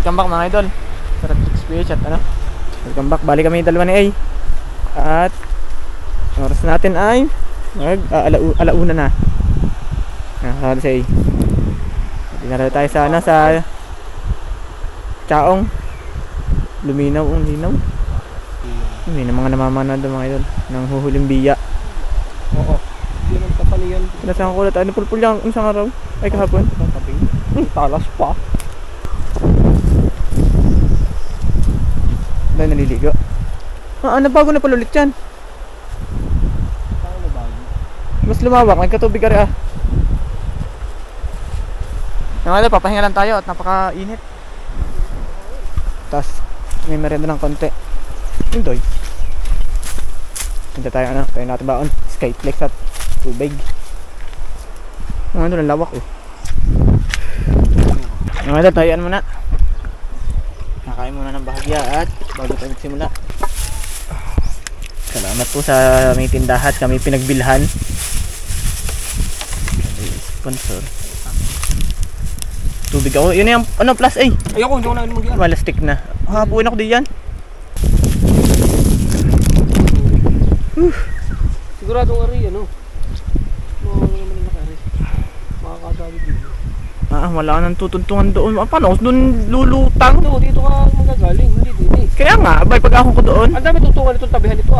welcome back mga idol sa Tricks PH at ano, welcome back. Bali kami dalawa ni A. At oras natin ay alauna na. Sabi si A. Dinala tayo sa sa Chaong. Luminaw ang linaw. May mga namamana doon mga idol ng huhuling biya. Oo. Hindi naman kapalian. Pinasang ko ulit. Ano pulpul lang isang araw? Ay kahapon. Talas pa. Dahil naliligo. Nabago na pala ulit yan. Saan nabago? Mas lumawak. Nagkatubig ka rin Mga idol, papahinga lang tayo at napaka-init. Tapos may merienda ng konti. Indoy. Hinta tayo tayo natin baon. Skyflex at tubig. Mga idol, ang lawak Mga idol, tayo muna. Nakain muna ng bahagya at bago tayo magsimula. Salamat po sa may tindahan kami pinagbilhan. Sponsor. Tubig ako. Yun yung ano plus A. Ayoko, hindi ko na mag-iyan. Malastik na. Hapuin ako diyan. Siguradong ari, ano? Ano naman yung nakari? Makakadali dito. Wala ka nang tutuntungan doon. Paano? Doon lulutang? Dito ka magagaling. Hindi dito eh. Kaya nga, abay pag ako ko doon. Ang dami tutungan itong tabihan ito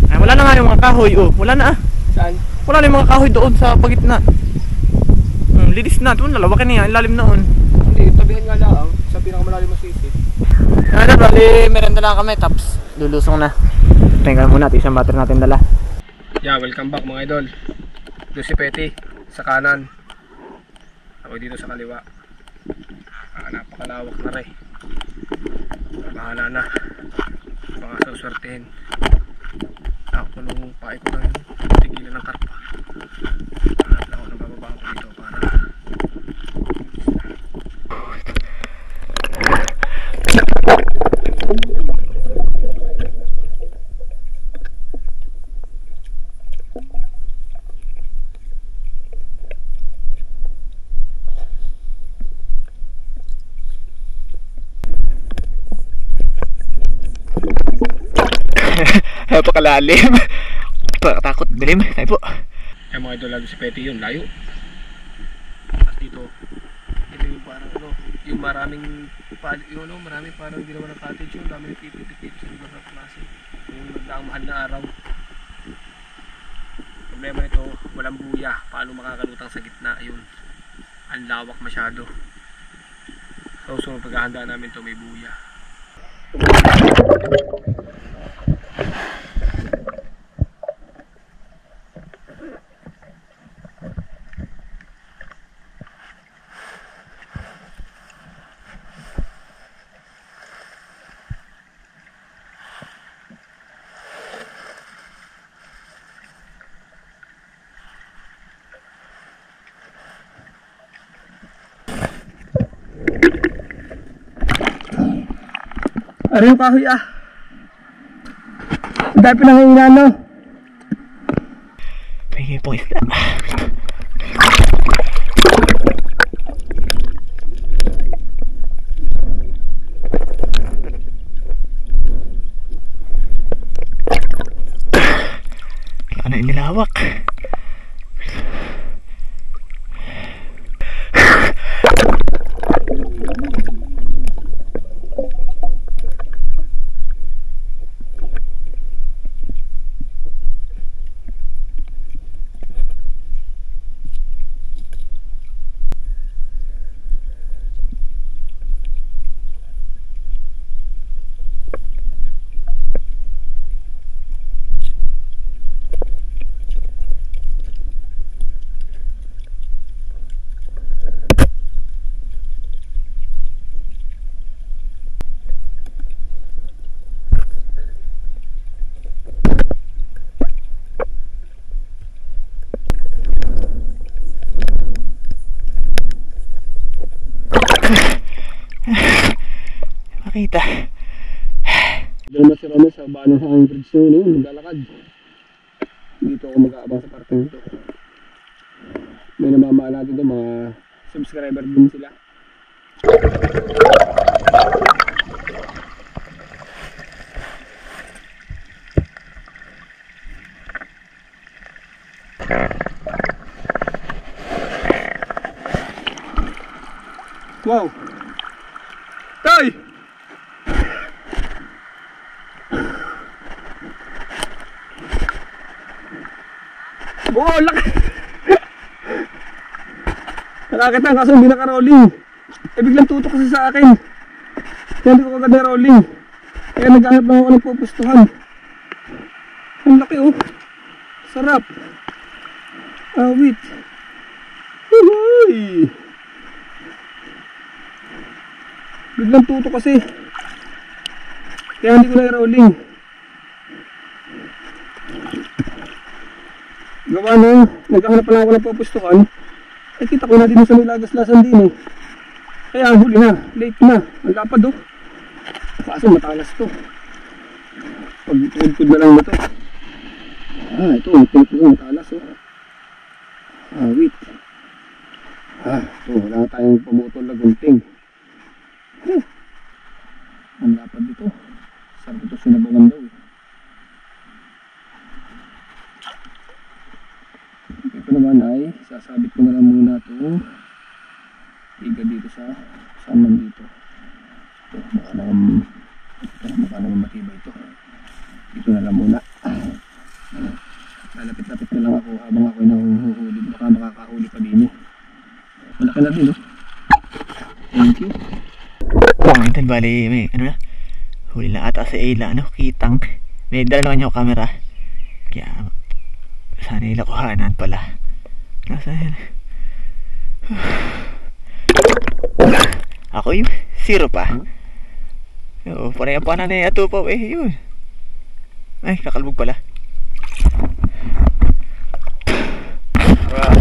Ay, wala na nga yung mga kahoy. Wala na Saan? Wala na yung mga kahoy doon sa pagitna. Linis na. Doon, lalawakin niya. Ilalim noon. Hindi, tabihan nga lang. Sa pinakamalalim masisip. Ano, bali, merenda lang kami. Tapos, lulusong na. Tingnan muna. Isang batter natin dala. Yeah, welcome back mga idol. Doon si Petty sa kanan. Ako dito sa kaliwa. Napakalawak na rin. Bahala na. Baka suswertehin. Ako nung paikot ng tigilan ng karpa. Hanap lang ako ng bababa ko dito para Napakalalim. Takot dilim. Tayo po. Ay mga idol, lalo si Petty yun, layo. Tapos dito, ito yung parang ano, yung maraming maraming parang ginawa ng cottage yung dami ng pipit-pipit sa lugar ng klase. Yung nagdaang mahal na araw. Problema nito, walang buya. Paano makakalutang sa gitna? Yun, ang lawak masyado. So, paghahandaan namin to may buya. Ano yung kahoy Dahil pinanganginan no? Pagiging po isla. Ano yung nilawak? Makita. Doon na si Rano sa banong hanging bridge na yun, maglalakad. Dito ako mag-aabang sa parking ito. May namamaala natin doon, mga subscriber din sila. Wow! Tay! Oh, laki! Nakakita kaso hindi naka-rolling. Eh biglang tutok kasi sa akin. Kaya hindi ko kagad na-rolling. Kaya naghahanap lang ako ng pupustuhan. Ang laki oh. Sarap. Awit. Uhuy! Biglang tutok kasi. Kaya hindi ko na-rolling. Gawa nung naghahanap lang ako ng pupustuhan. Eh kita ko na din sa may lagas-lasan din eh. Kaya huli na, late na. Ang lapad oh. Kaso matalas to. Pag-tudpud na lang na to. Ah, ito, matalas oh. Awit. Ito, wala tayong pumutol na gunting. Ang lapad dito. Sarap ito sinabawan daw eh. Ito naman ay sasabit ko na lang muna ito iga dito sa saman dito. Ito, baka naman matibay ito. Dito na lang muna. Lalapit-lapit na lang ako habang ako'y nahuhuli. Baka makakahuli pa din eh. Malaki na din oh. Thank you. Ito bali may ano na. Huli lang ata sa Ayla ano, kitang. May dala naman yung camera. Kaya sana ilakuhanan pala. Nasa yan. Ako yung zero pa. Oo, parang pa na na ito pa eh. Yun. Ay, kakalbog pala.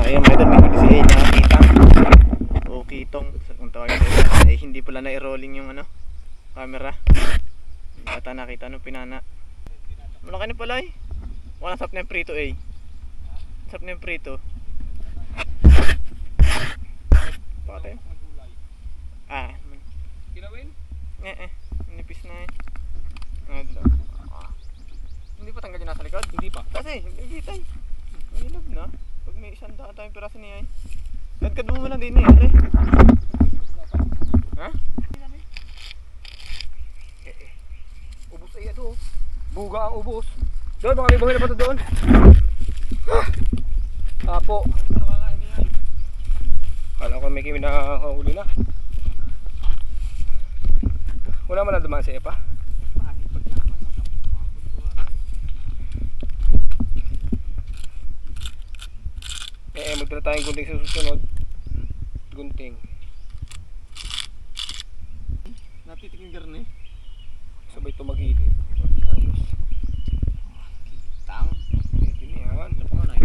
Ayun, may dami ko si A na kitang. O kitong. Kung tawagin sa eh, hindi pala na-rolling yung ano, camera. Hindi ata nakita nung pinana. Malaki na pala eh. Walang sap na yung prito eh. Sap na yung prito. Bakit? Kilawin? Nipis na eh. Hindi pa tanggal yun nasa likod? Hindi pa. Kasi, hindi tayo. Mahilog na. Pag may 100 tayong piraso niya eh. Kadkad mo muna din eh. Ate. Ha? Ubus ay ito. Buga ang ubus. Doon, baka may buhay na pa ito doon. Apo. Kala ko may kimi na huli na. Wala man na dumaan sa EPA. Magdala tayong gunting sa susunod. Gunting. Natitik yung garne. Sabay tumagilid. Ayos. Tang. Pwede na yan. Napanganay.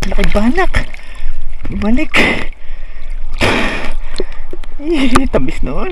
Laki banak. Balik. Tabis noon.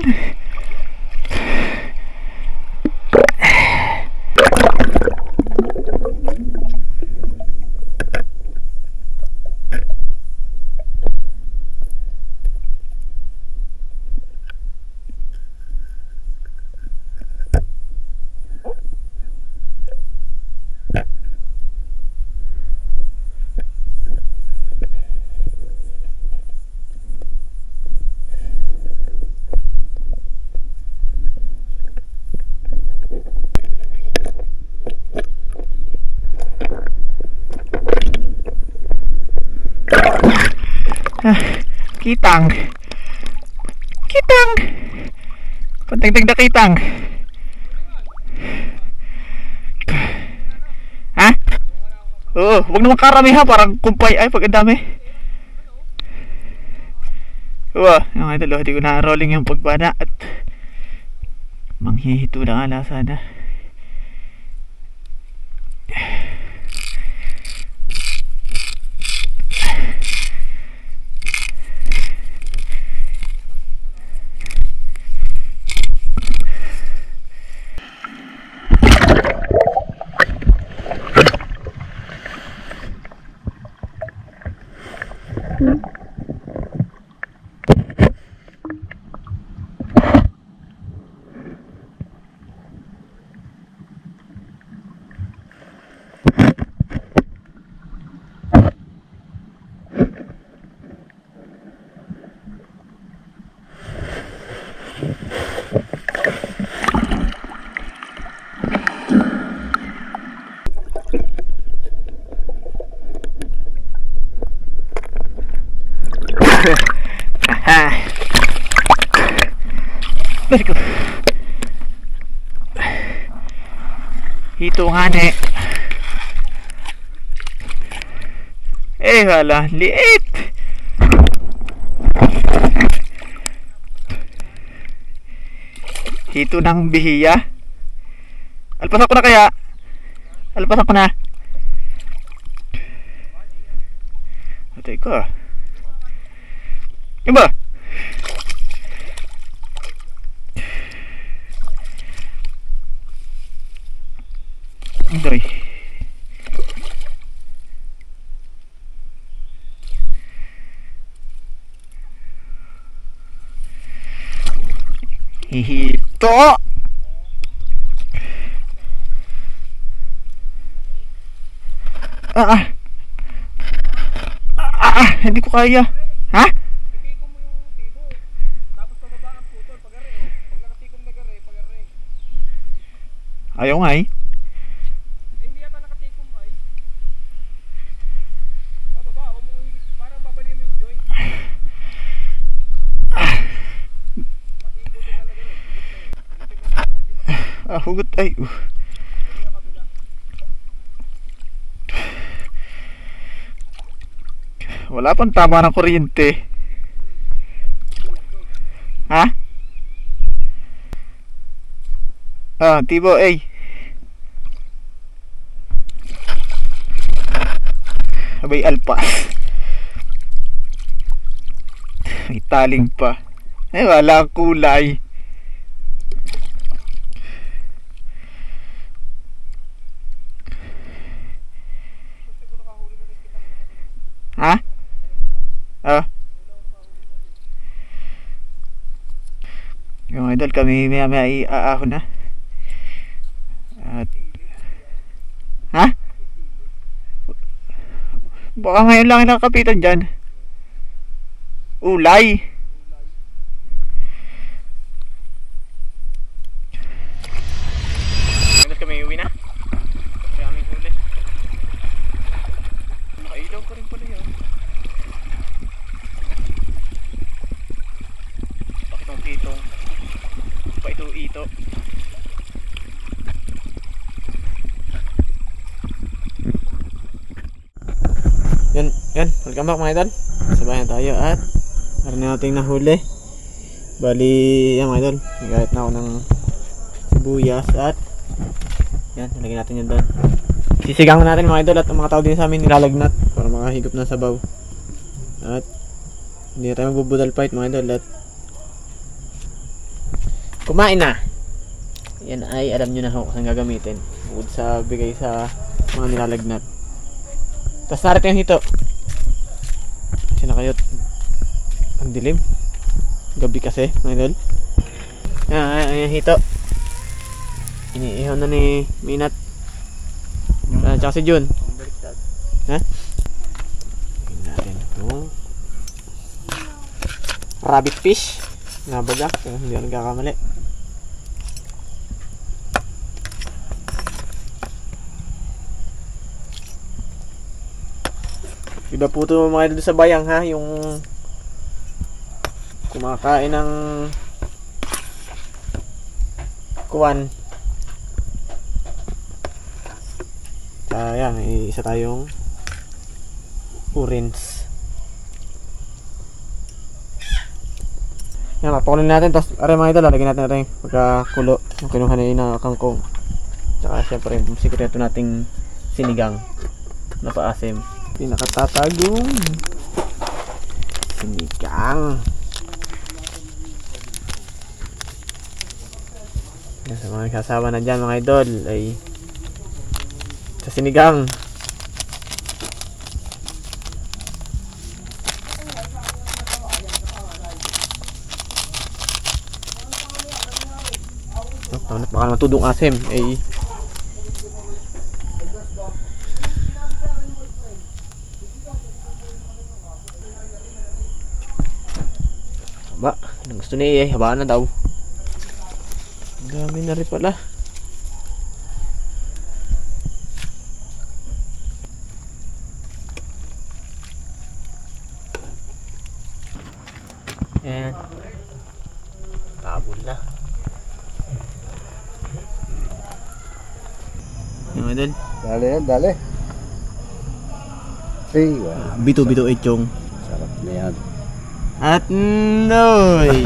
Kitang. Kitang. Pantagdag na kitang. Ha? Oo, huwag naman karami ha, parang kumpay ay pag ang dami. Oo, yung idol, hindi ko na rolling yung pagbana at manghihito na nga sana. Ah. Balik ko. Hitungan eh. Eh wala, liit. Hito ng bihiya. Alpasan ko na kaya. Alpasan ko na. Atay ko ah. Yung ba? Andoy. Hihito. Hindi ko kaya. Ha? Tikom mo yung tibo. Tapos pababa ang putol. Pagare oh. Pag nakatikom na gare, pagare. Ayaw nga eh. Hindi yata nakatikom ba eh. Pababa, umuhigit. Parang babalian mo yung joint. Pag-iigutin na lagay eh. Hugot ay. Wala pang tama ng kuryente. Ha? Tibo, eh. Abay, alpas. May taling pa. Eh, wala ang kulay. Ha? Yung idol, kami maya iaahon na. At ha? Baka ngayon lang nakakapitan dyan. Ulay. Idol, kami uwi na. Kaya aming huli. Nakailaw pa rin pala yun. Pakitong-kitong paito-ito. Yan, welcome back mga idol. Sabayan tayo at meron na nating nahuli. Bali, yan mga idol, nagayat na ako ng sibuyas at yan, nalagyan natin yan doon. Sisigang na natin mga idol at ang mga tao din sa amin nilalagnat para makahigop ng sabaw. At hindi na tayo magbubudal fight mga idol at kumain na. Yan ay alam nyo na ho kung saan gagamitin bukod sa bigay sa mga nilalagnat. Tapos narito yung hito. Kasi na kayo ang dilim. Gabi kasi mga idol. Yan yung hito. Iniihaw na ni Minat. Tsaka si Jun. Ha? Tingnan natin itong rabbit fish. Nabaga kung hindi ako nagkakamali. Iba po ito mga idol sa bayang ha, yung kumakain ng kuwan. Ayan, isa tayong urins. Yan, papakulin natin. Tapos, aray mga idol, lalagyan natin rin pagkakulo yung kinuha na kangkong. Tsaka syempre, sikreto nating sinigang na paasim. Pinakatatagong sinigang. Yan, sa mga kasama na dyan mga idol ay sa sinigang. Baka matudong asim ay ba, gusto niya eh, habaan na daw. Dami na rin pala. Ayan. Tabol na. Yung idol. Dali yan, dali. Hey, wow. Bito-bito itchong. Sarap na yan. At noy!